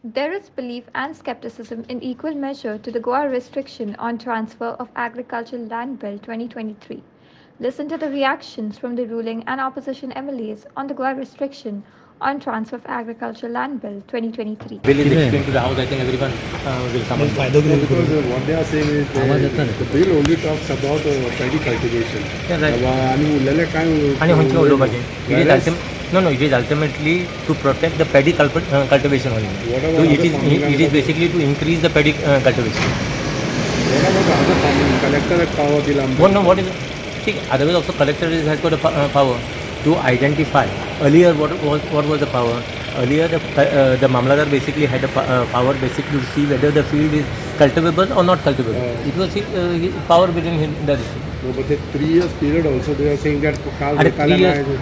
There is belief and skepticism in equal measure to the Goa Restriction on Transfer of Agricultural Land Bill 2023. Listen to the reactions from the ruling and opposition MLAs on the Goa Restriction on Transfer of Agricultural Land Bill 2023. Bill is explained to the House. I think everyone will come on board. No, because what they are saying is the bill only talks about paddy cultivation. Yeah, right. आणि उरलेले काय आणि खंयची उलोवपाचें it is ultimately to protect the paddy cultivation only. So it is basically to increase the paddy cultivation. What about other farming? Collector power दिला. What is see, otherwise also collector has got a power to identify. Earlier what was the power? Earlier the Mamladar basically had a power basically to see whether the field is cultivable or not cultivable. It was his power within him. That is. No, but the 3 years period also they are saying that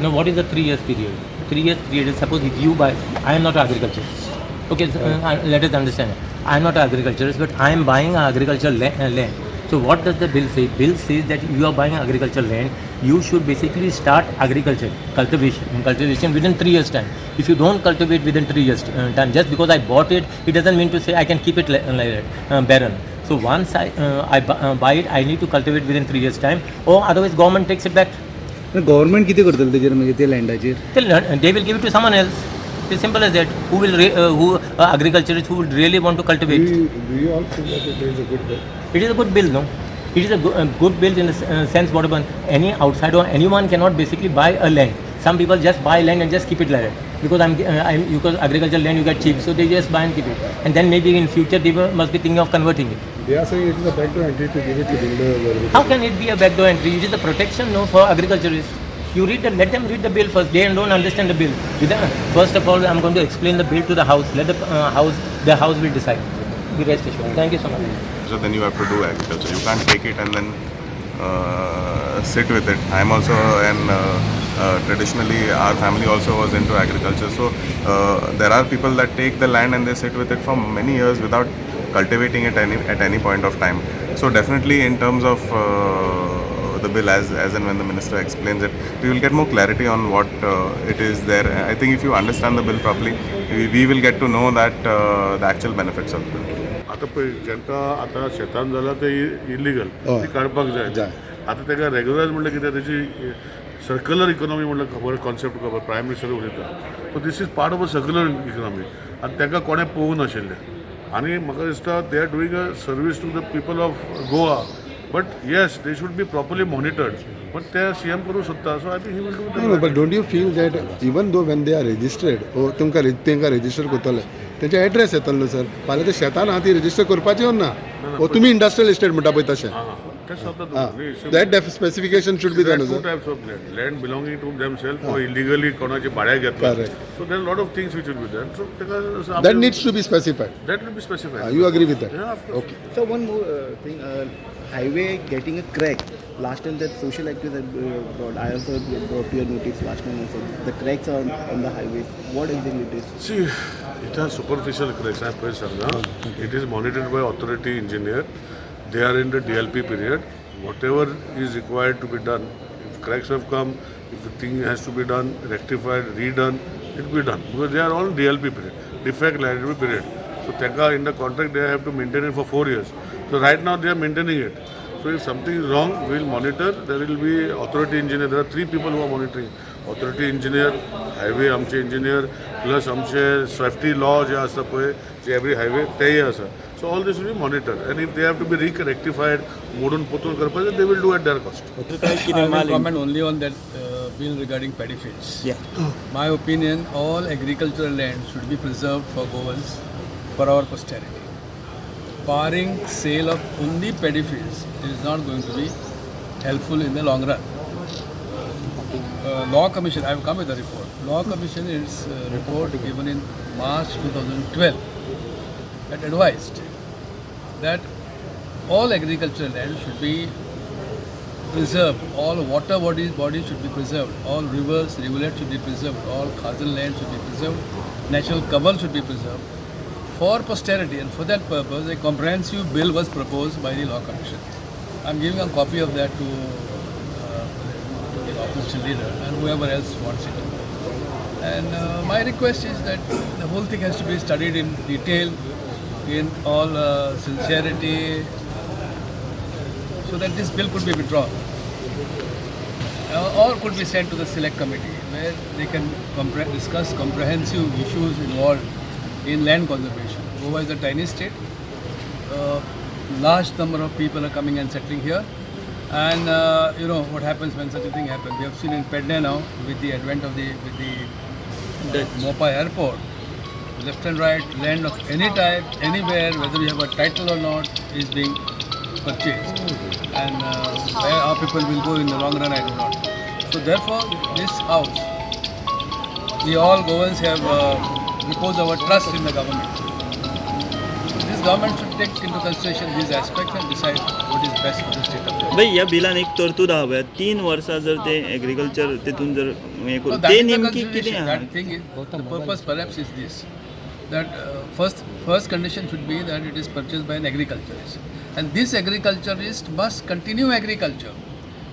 No, what is the 3 years period? 3 years period is suppose if you buy. I am not an agriculturist. Okay, so, let us understand. I am not an agriculturist, but I am buying an agricultural land. So what does the bill say? Bill says that you are buying agricultural land. You should basically start cultivation within 3 years time. If you don't cultivate within 3 years time, just because I bought it, it doesn't mean to say I can keep it like that, barren. So once I buy it, I need to cultivate within 3 years time, or otherwise government takes it back. Government किती करतले तेजेर म्हणजे ते लँडाचेर They will give it to someone else. It's simple as that. Who will agriculturists who would really want to cultivate? Do you all think that it is a good bill? It is a good bill, no? It is a good bill in the sense whatever any outsider or anyone cannot basically buy a land. Some people just buy land and just keep it like that because because agricultural land you get cheap, so they just buy and keep it. And then maybe in future they must be thinking of converting it. They are saying it is a backdoor entry to give it to builder. How can it be a backdoor entry? It is a protection, no, for agriculturists. You let them read the bill first. They don't understand the bill. First of all, I'm going to explain the bill to the House. Let the House will decide. Be rest assured. Thank you so much. So then you have to do agriculture. You can't take it and then sit with it. I'm also traditionally our family also was into agriculture. So there are people that take the land and they sit with it for many years without cultivating it at any point of time. So definitely in terms of the bill as and when the minister explains it, we will get more clarity on what it is there. I think if you understand the bill properly, we will get to know that the actual benefits of the bill. आता ज्यांका आता शेतान जाल्यार ते illegal ती काडपाक जाय आता ताका रेग्युलरायज म्हणल्यार कितें तेची सर्क्युलर इकॉनॉमी म्हणल्यार खबर कॉन्सेप्ट खबर प्रायम मिनिस्टर उलयता so this is part of a circular economy आनी ताका कोणें पळोवंक नाशिल्लें आनी म्हाका दिसता they are doing a service to the people of Goa but yes they should be properly monitored but ते सीएम करूं सोदता so I think he will do No, but don't you feel that even though when they are registered, or तांकां register करतले तेंचे address येतलो sir फाल्यां ते शेतान आहा ती रजिस्टर करपाची हो ना ओ तुमी इंडस्ट्रियल इस्टेट म्हणटा पळय तशें that specification should be done. Two types of land belonging to themselves or illegally कोणाचे भाड्याक घेतला so there are a lot of things which will be done so that needs to be specified. That will be specified. You agree with that? Yeah, of course. Okay. So one more thing, highway getting a crack. Last time that social activists had brought, I also brought to your notice last time also. The cracks on the highways. What exactly it is? See, it has superficial cracks. I pay some. It is monitored by authority engineer. They are in the DLP period. Whatever is required to be done. If cracks have come, if the thing has to be done, rectified, redone, it will be done. Because they are all DLP period, defect liability period. So Teka in the contract they have to maintain it for 4 years. So right now they are maintaining it. So if something is wrong, we will monitor. There will be authority engineer. There are 3 people who are monitoring. Authority engineer, highway आमचे engineer, plus आमचे safety law जे आसा पळय, जे every highway तेय आसा. So all this will be monitored. And if they have to be rectified, modern potun karpaje, they will do at their cost. I will comment only on that bill regarding paddy fields. Yeah. My opinion, all agricultural land should be preserved for Goans, for our posterity. Barring sale of only paddy fields is not going to be helpful in the long run. Law Commission, I have come with a report. Law Commission in its report given in March 2012 had advised that all agricultural land should be preserved, all water bodies should be preserved, all rivers, rivulets should be preserved, all khazal land should be preserved, natural cover should be preserved for posterity, and for that purpose a comprehensive bill was proposed by the Law Commission. I am giving a copy of that to the opposition leader and whoever else wants it. And my request is that the whole thing has to be studied in detail, in all sincerity, so that this bill could be withdrawn or could be sent to the select committee where they can discuss comprehensive issues involved in land conservation. Goa is a tiny state. Large number of people are coming and settling here. And you know what happens when such a thing happens. We have seen in Paddy now with the advent of the Mopa airport, left and right land of any type, anywhere, whether you have a title or not, is being purchased. And where our people will go in the long run, I do not. So therefore, this house, we all Goans have reposed our trust in the government. So this government should take into consideration these aspects and decide what is best for the state of Goa. भाई ह्या बिलान एक तरतूद आहा पळय 3 वर्सां जर ते agriculture तितून जर हे So करून that ते is the नेमकी कितें consideration. आहा That thing is, the purpose perhaps is this, that first condition should be that it is purchased by an agriculturist. And this agriculturist must continue agriculture.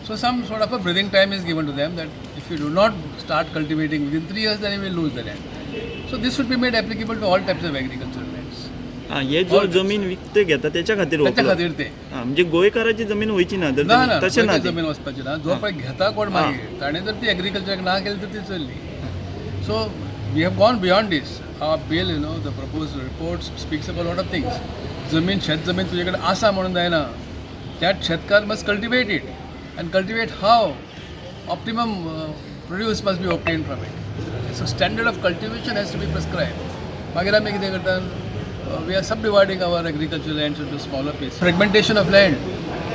So some sort of a breathing time is given to them that if you do not start cultivating within 3 years, then you will lose the land. So this should be made applicable to all types of agricultural lands. हा हे जो जमीन विकत घेता त्याच्या खातीर त्याच्या वकलो. खातीर ते हा म्हणजे गोंयकाराची जमीन वयची ना तर ना तशें ना ती. जमीन वचपाची ना जो पळय घेता कोण मागीर ताणें जर ती एग्रीकल्चराक ना केली तर ती चल्ली. So we have gone beyond this. Our bill the proposed report speaks about lot of things. जमीन शेत जमीन तुजे कडेन आसा म्हणून जायना. त्यात शेतकार must cultivate it. And cultivate how? Optimum produce must be obtained from it. So standard of cultivation has to be prescribed. Magera mein kide kartan, we are subdividing our agricultural lands into smaller pieces. Fragmentation of land,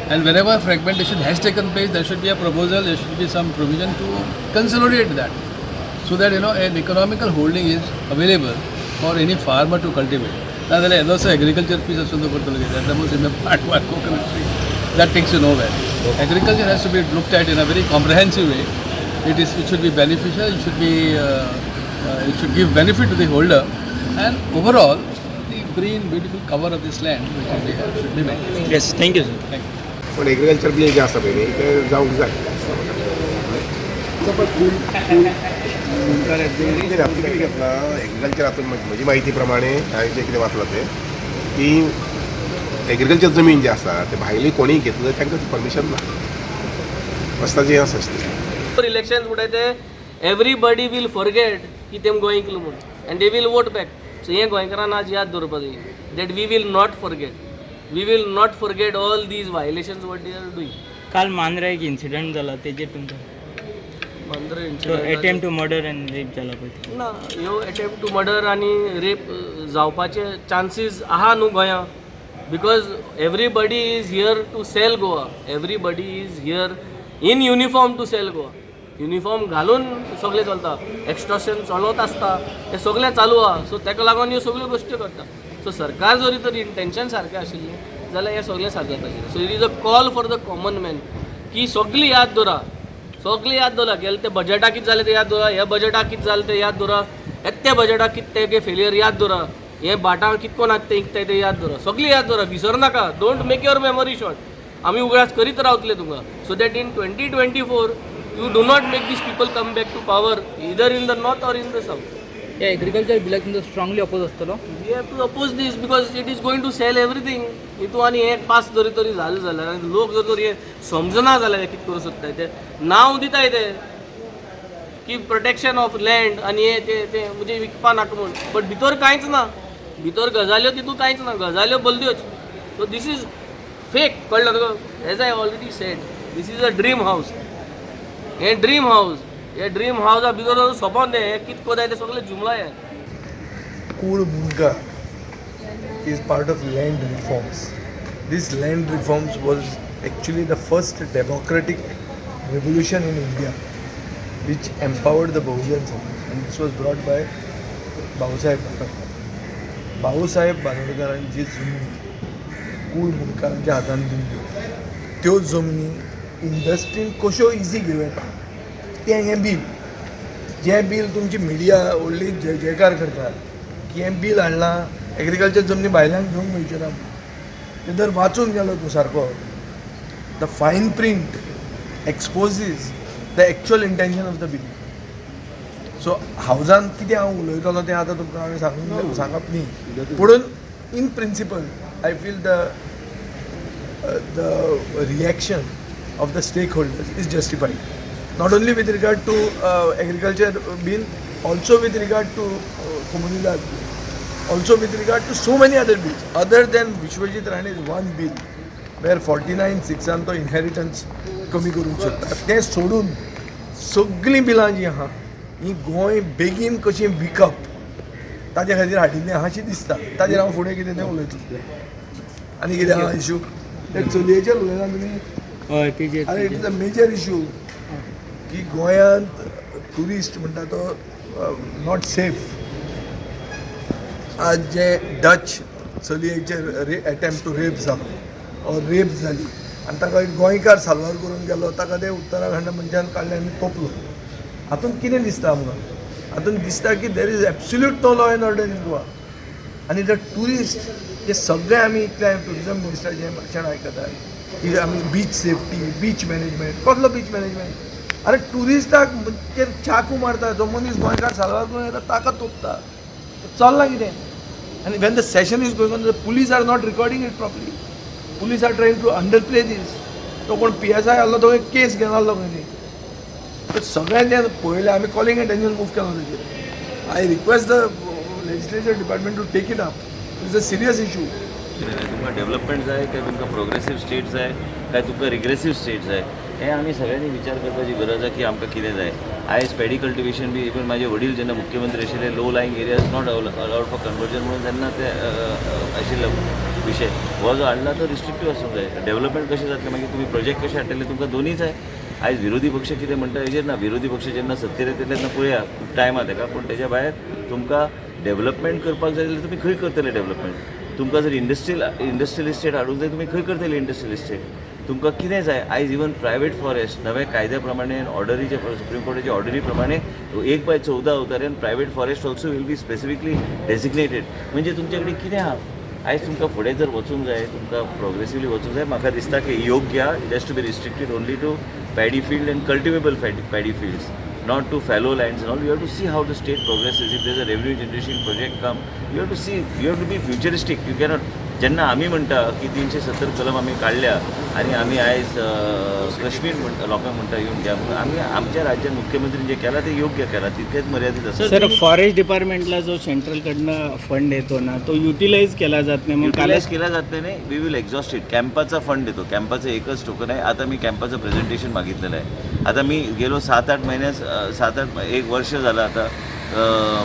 and wherever fragmentation has taken place, there should be a proposal. There should be some provision to consolidate that, so that an economical holding is available for any farmer to cultivate. Now there is also agriculture piece of Sundu Portal. That the most in the part one coconut tree. That takes you nowhere. Agriculture has to be looked at in a very comprehensive way. It should be beneficial. It should give benefit to the holder, and overall, the green, beautiful cover of this land should be maintained. Yes thank you sir. Thank you. पण agriculture bill जे आसा पळय ते जावंक जाय. हातून कितें घेतला agriculture हातून म्हजी म्हायती प्रमाणे हांवें जें कितें वाचलां तें की एग्रीकल्चर जमीन जी आसा ते भायली कोणी घेतलं तांकां परमिशन ना. वस्ताची हें आसा इलेक्शन उडयते एवरीबडी वील फॉरगेट की तेम गोंयकलो म्हणून and they will vote back. So हें गोंयकारांना आज याद दवरपाक जाय that we will not forget. We will not forget all these violations what they are doing. काल मांद्रा एक इन्सिडंट जाला तेजेर तुमकां attempt to murder and rape जाला पळय ना ह्यो अटेम्प्ट टू मर्डर आनी रेप जावपाचे चान्सीस आहा न्हू गोंया. Because everybody is here to sell Goa. Everybody is here in uniform to sell Goa. Uniform घालून सगळे चलता. एक्स्टॉर्शन चलत आसता ते सगळे चालू आहा. सो ताका लागून ह्यो सगळ्यो गोश्टी करता. सो सरकार जरी तर इंटेन्शन सारकें आशिल्लें जाल्यार हें सगळें सारकें जाता. So it is a call for the common man की सगळीं याद दवरा. सगळीं याद दवरा. गेले ते बजेटाक कितें जालें तें याद दवरा. ह्या बजेटाक कितें जालें तें याद दवरा. येत्या बजेटाक कितें तेगे फेलियर याद दवरा. हे बाटां कितको नाचते इकताय ते याद दवरा. सगळी याद दवरा. विसर नाका. Don't make your memory short. आमी उगडास करीत रावतले तुमकां. So that in 2024 you do not make this people come back to power either in the north or in the south. या एग्रीकल्चर बिलाक तुमचो स्ट्रॉंगली अपोज आसतलो. We have to oppose this because it is going to sell everything. हितू आनी हें पास जरी तरी जालें जाल्यार आनी लोक जर तर हें समजना जाल्यार कितें करूं सोदताय ते नांव दिताय ते की प्रोटेक्शन ऑफ लँड आनी हें ते म्हणजे विकपा नाका म्हूण. बट भितर कांयच ना. भितर गजाल्यो तितू कांयच ना. गजाल्यो बल्द्योच. So this is fake. कळ्ळें तुका. As I already said this is a dream house. हें ड्रीम हावस. हे ड्रीम हावसा भितर सोंपोन तें हें कितें कोताय तें सगळें जुमला हें. Cool Munga is part of land reforms. This land reforms was actually the first democratic revolution in India which empowered the Bahujan Samaj, and this was brought by Bahusaheb Banurkar. Bhausaheb बांदोडकरांची जमनी कूळ मुनकारांच्या हातान दिल्ल्यो त्यो जमनी इंडस्ट्रीन कश्यो इजी घेवं येता तें हें बील. जें बील तुमची मिडिया व्हडली जयकार करता की हें बील हाडलां एग्रीकल्चर जमनी भायल्यांक घेवंक मेळच्यो ना. तें जर वाचून गेलो तूं सारको the fine print exposes the actual intention of the bill. So हावजान कितें हांव उलयतलो तें आतां तुमकां हांवें सांगप न्ही पुणून in principle I feel the reaction of the stakeholders is justified, not only with regard to agriculture bill, also with regard to communal bill, also with regard to so many other bills other than Vishwajit Rane's one bill where 49(6) तो inheritance कमी करूंक शकता तें सोडून सगळीं बिलां जीं आहा ही गोंय बेगीन कशी विकप ताजे खातीर हाडिल्लें आहा अशें दिसता. ताजेर हांव फुडें कितें तें उलयतलो. आनी कितें आहा इशू ते चलयेचेर उलयना तुमी. अरे it is a major issue की गोंयांत ट्युरिस्ट म्हणटा तो नॉट सेफ. आज जे डच चलयेचेर अटेम्प्ट टू रेप जालो और रेप जाली आनी ताका एक गोंयकार साल्वार करून गेलो ताका ते उत्तराखंड मनशान काडले आनी तोपलो. हातूंत कितें दिसता आमकां? हातूंत दिसता की there is absolute no law and order in Goa. आनी द ट्युरिस्ट हे सगळे आमी इतले ट्युरिजम मिनिस्टराचें भाशण आयकतात की आमी बीच सेफ्टी बीच मॅनेजमेंट. कसलो बीच मॅनेजमेंट? अरे ट्युरिस्टाक चाकू मारता जो मनीस गोंयकार साल्वार करून येता ताका तोपता. चल्लां कितें? आनी when the session is going on the police are not recording it properly. Police are trying to underplay this. तो कोण PSI आहलो तो केस घेवन आहलो खंय ती. तर सगळ्यांनी पळयलें आमी कॉलिंग अटेन्शन मूव केलो तेजेर. I request the legislature department to take it up. It is a serious issue. तुमकां डेव्हलपमेंट जाय काय तुमकां प्रोग्रेसीव स्टेट जाय काय तुमकां रिग्रेसीव स्टेट जाय हें आमी सगळ्यांनी विचार करपाची गरज आसा की आमकां कितें जाय. आयज पॅडी कल्टिवेशन बी इवन म्हाजे वडील जेन्ना मुख्यमंत्री आशिल्ले low lying areas not allowed for conversion म्हणून तेन्ना ते आशिल्लो विशय हो जो हाडला तो रिस्ट्रिक्टीव आसूंक जाय. डेव्हलपमेंट कशें जातलें मागीर तुमी प्रोजेक्ट कशें हाडटले तुमकां दोनूय जाय. आयज विरोधी पक्ष कितें म्हणटा हेजेर ना. विरोधी पक्ष जेन्ना सत्तेर येतले तेन्ना पळया खूब टायम आहा ताका. पूण तेज्या भायर तुमकां डेव्हलपमेंट करपाक जाय जाल्यार तुमी खंय करतले डेव्हलपमेंट. तुमकां जर इंडस्ट्रियल इस्टेट हाडूंक जाय तुमी खंय करतले इंडस्ट्रियल इस्टेट. तुमकां कितें जाय आयज इवन प्रायवेट फॉरेस्ट नवे कायद्या प्रमाणे ऑर्डरीचे सुप्रीम कोर्टाचे ऑर्डरी प्रमाणे 1/14 अवतार्यान private forest also will be specifically designated. म्हणजे तुमचे कडेन कितें आहा आयज तुमकां फुडें जर वचूंक जाय तुमकां प्रोग्रेसिवली वचूंक जाय. म्हाका दिसता की योग्य it has to be restricted only to paddy field and cultivable paddy fields, not to fallow lands and all. You have to see how the state progresses. If there's a revenue generation project come, you have to see, you have to be futuristic. You cannot. जेन्ना आमी म्हणटा की 370 कलम आमी काडल्या आनी आमी आयज काश्मीर लोकांक म्हणटा येवन घ्या म्हणून आमी आमच्या राज्यात मुख्यमंत्रीन जें केलां तें योग्य केलां तितकेंच मर्यादीत आसा. सर फॉरेस्ट डिपार्टमेंटला जो सेंट्रलकडनं फंड येतो ना तो युटिलाइज केला जात नाही. मग युटिलाइज केला जात नाही. We will exhaust it. कॅम्पाचा फंड येतो. कॅम्पाचं एकच टोकन आहे. आता मी कॅम्पाचं प्रेझेंटेशन मागितलेलं आहे. आता मी गेलो 7-8 महिन्यात 1 वर्ष झालं आता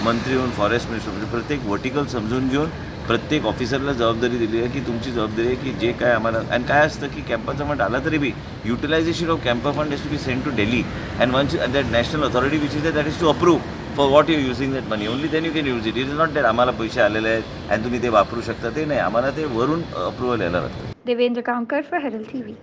मंत्री होऊन फॉरेस्ट मिनिस्टर प्रत्येक वर्टिकल समजून घेऊन प्रत्येक ऑफिसरला जबाबदारी दिली आहे की तुमची जबाबदारी आहे की जे काय आम्हाला. आणि काय असतं की कॅम्पाचा फंड आला तरी बी utilisation of CAMPA fund is to be send to Delhi and once that national authority which is that is to approve for what you using that money only then you can use it. It is not that आम्हाला पैसे आलेले आहेत आणि तुम्ही ते वापरू शकता. ते नाही. आम्हाला ते वरून अप्रुव्हल यायला लागतं. Devendra Kamkar for Herald TV.